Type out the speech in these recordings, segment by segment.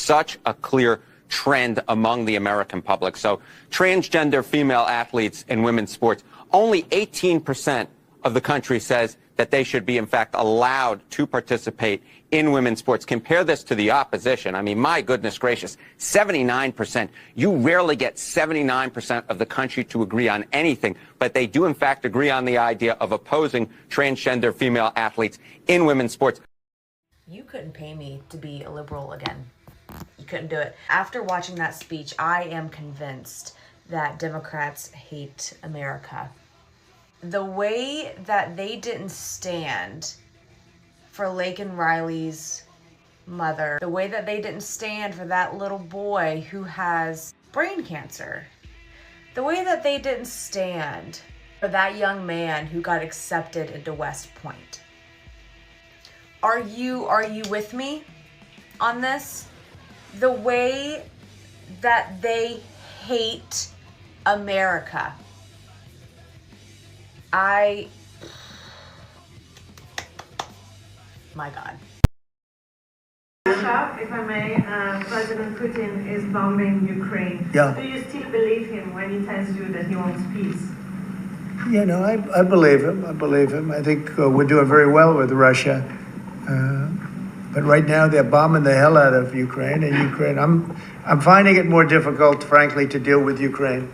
such a clear trend among the American public. So transgender female athletes in women's sports, only 18% of the country says that they should be, in fact, allowed to participate in women's sports. Compare this to the opposition. I mean, my goodness gracious, 79%. You rarely get 79% of the country to agree on anything, but they do, in fact, agree on the idea of opposing transgender female athletes in women's sports. You couldn't pay me to be a liberal again. You couldn't do it. After watching that speech, I am convinced that Democrats hate America. The way that they didn't stand for Laken Riley's mother, the way that they didn't stand for that little boy who has brain cancer, the way that they didn't stand for that young man who got accepted into West Point. Are you with me on this? The way that they hate America. My God. Russia, if I may, President Putin is bombing Ukraine. Yeah. Do you still believe him when he tells you that he wants peace? You know, I believe him. I think we're doing very well with Russia. But right now they're bombing the hell out of Ukraine. I'm finding it more difficult, frankly, to deal with Ukraine.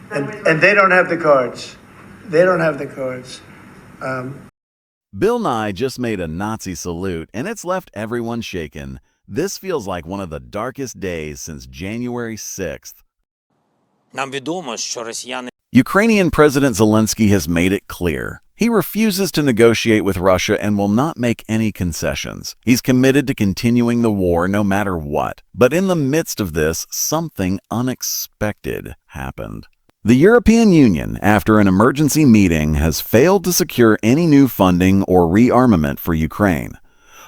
And they don't have the cards. Bill Nye just made a Nazi salute, and it's left everyone shaken. This feels like one of the darkest days since January 6th. Ukrainian President Zelensky has made it clear. He refuses to negotiate with Russia and will not make any concessions. He's committed to continuing the war no matter what. But in the midst of this, something unexpected happened. The European Union, after an emergency meeting, has failed to secure any new funding or rearmament for Ukraine.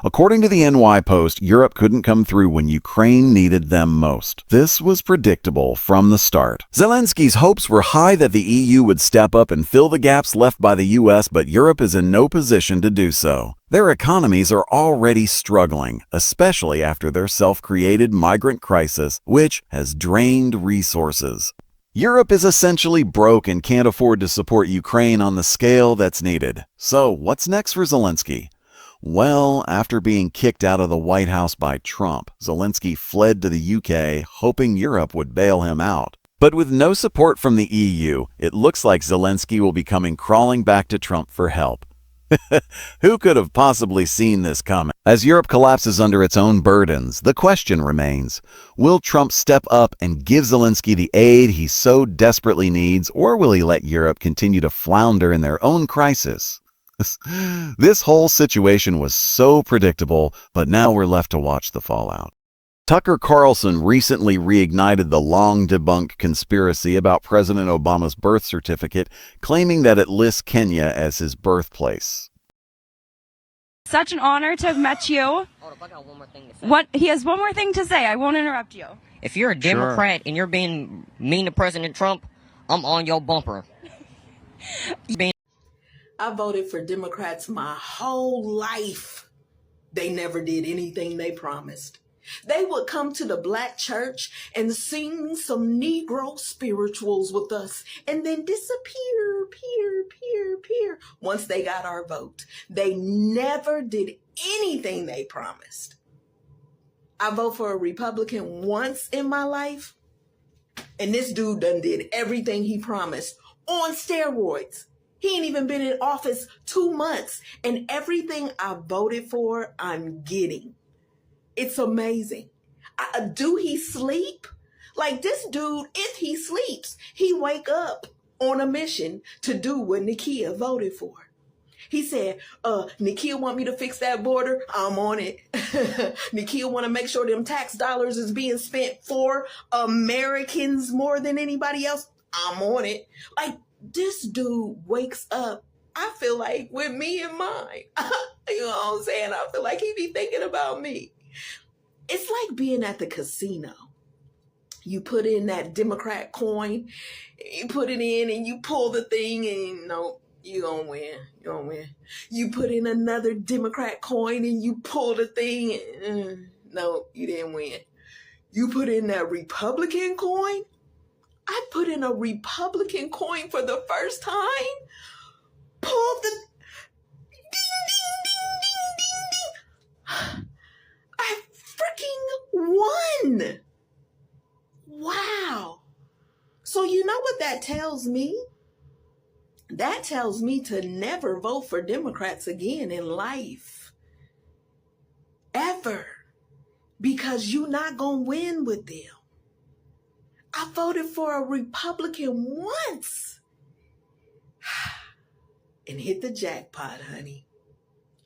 According to the NY Post, Europe couldn't come through when Ukraine needed them most. This was predictable from the start. Zelensky's hopes were high that the EU would step up and fill the gaps left by the US, but Europe is in no position to do so. Their economies are already struggling, especially after their self-created migrant crisis, which has drained resources. Europe is essentially broke and can't afford to support Ukraine on the scale that's needed. So what's next for Zelensky? Well, after being kicked out of the White House by Trump, Zelensky fled to the UK, hoping Europe would bail him out. But with no support from the EU, it looks like Zelensky will be coming crawling back to Trump for help. Who could have possibly seen this coming? As Europe collapses under its own burdens, the question remains, will Trump step up and give Zelensky the aid he so desperately needs, or will he let Europe continue to flounder in their own crisis? This whole situation was so predictable, but now we're left to watch the fallout. Tucker Carlson recently reignited the long-debunked conspiracy about President Obama's birth certificate, claiming that it lists Kenya as his birthplace. Such an honor to have met you. Hold up, I got one more thing to say. He has one more thing to say. I won't interrupt you. If you're a Democrat and you're being mean to President Trump, I'm on your bumper. I voted for Democrats my whole life. They never did anything they promised. They would come to the black church and sing some Negro spirituals with us and then disappear, peer. Once they got our vote, they never did anything they promised. I vote for a Republican once in my life, and this dude done did everything he promised on steroids. He ain't even been in office 2 months, and everything I voted for, I'm getting. It's amazing. Do he sleep? Like this dude, if he sleeps, he wake up on a mission to do what Nakia voted for. He said, Nakia want me to fix that border? I'm on it. Nakia want to make sure them tax dollars is being spent for Americans more than anybody else? I'm on it. Like this dude wakes up, I feel like, with me in mind. You know what I'm saying? I feel like he be thinking about me. It's like being at the casino. You put in that Democrat coin, you put it in and you pull the thing and no, you gonna win. You put in another Democrat coin and you pull the thing and No, you didn't win. You put in that Republican coin? I put in a Republican coin for the first time. Pulled the ding, ding, ding, ding, ding. I freaking won. Wow. So you know what that tells me? That tells me to never vote for Democrats again in life. Ever. Because you're not going to win with them. I voted for a Republican once and hit the jackpot, honey.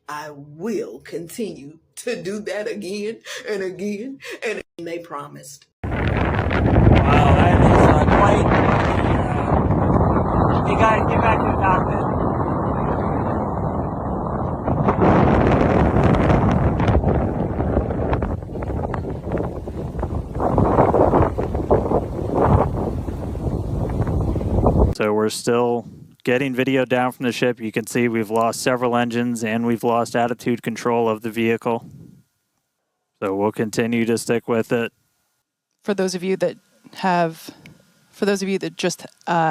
I will continue to do that again and again and again. They promised. Wow, that is quite... You guys get back to the cockpit. So we're still getting video down from the ship. You can see we've lost several engines and we've lost attitude control of the vehicle. So we'll continue to stick with it. For those of you that just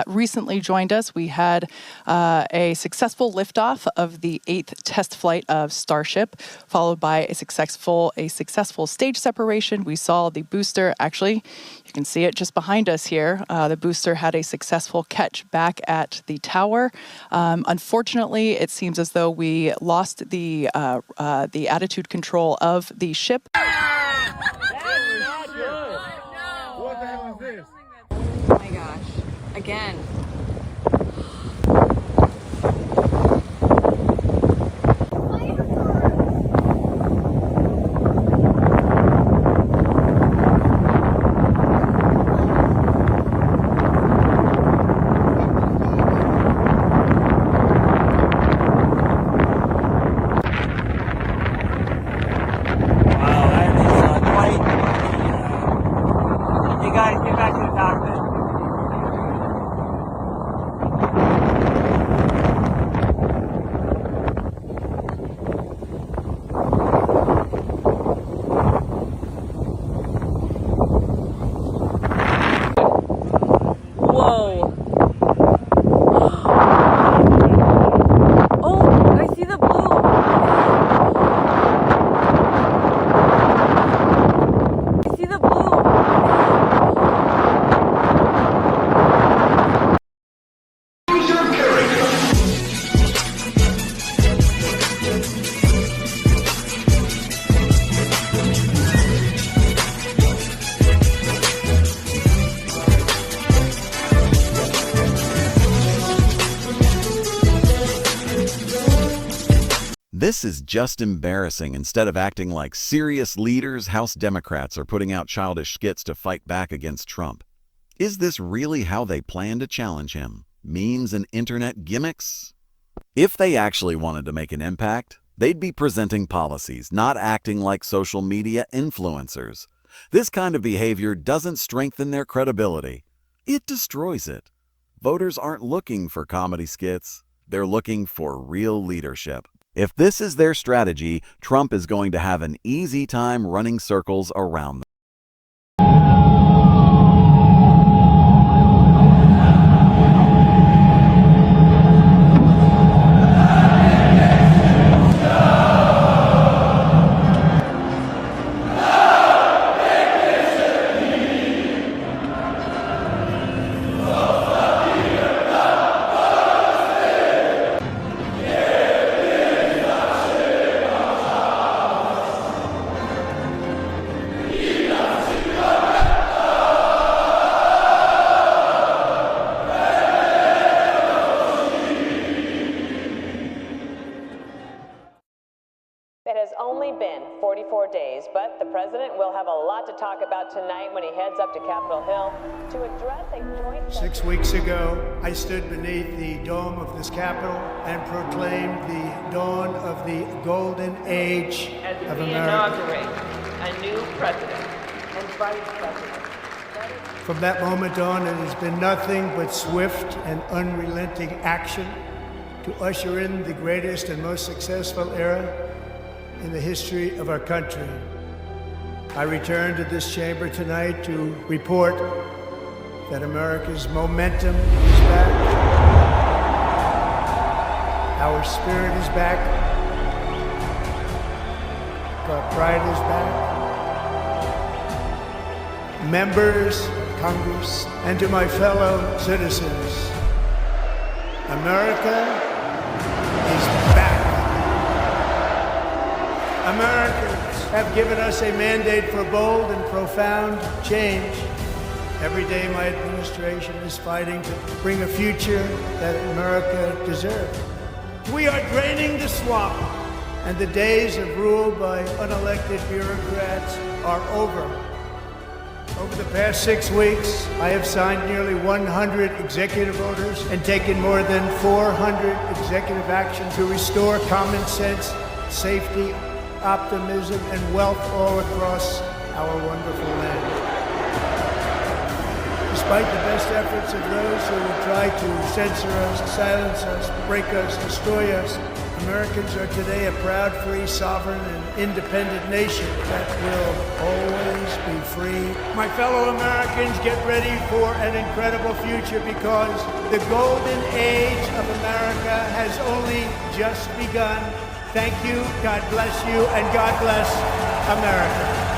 recently joined us, we had a successful liftoff of the 8th test flight of Starship, followed by a successful stage separation. We saw the booster, actually, you can see it just behind us here. The booster had a successful catch back at the tower. Unfortunately, it seems as though we lost the attitude control of the ship. Oh my gosh. Again. This is just embarrassing. Instead of acting like serious leaders, House Democrats are putting out childish skits to fight back against Trump. Is this really how they plan to challenge him? Memes and internet gimmicks? If they actually wanted to make an impact, they'd be presenting policies, not acting like social media influencers. This kind of behavior doesn't strengthen their credibility. It destroys it. Voters aren't looking for comedy skits. They're looking for real leadership. If this is their strategy, Trump is going to have an easy time running circles around them. It has only been 44 days, but the president will have a lot to talk about tonight when he heads up to Capitol Hill to address a joint... 6 weeks ago, I stood beneath the dome of this Capitol and proclaimed the dawn of the golden age of America. Inaugurate a new president and vice president. From that moment on, it has been nothing but swift and unrelenting action to usher in the greatest and most successful era in the history of our country. I return to this chamber tonight to report that America's momentum is back. Our spirit is back. Our pride is back. Members of Congress, and to my fellow citizens, America is back. Americans have given us a mandate for bold and profound change. Every day my administration is fighting to bring a future that America deserves. We are draining the swamp, and the days of rule by unelected bureaucrats are over. Over the past 6 weeks, I have signed nearly 100 executive orders and taken more than 400 executive actions to restore common sense, safety, optimism, and wealth all across our wonderful land. Despite the best efforts of those who will try to censor us, silence us, break us, destroy us, Americans are today a proud, free, sovereign, and independent nation that will always be free. My fellow Americans, get ready for an incredible future, because the golden age of America has only just begun. Thank you, God bless you, and God bless America.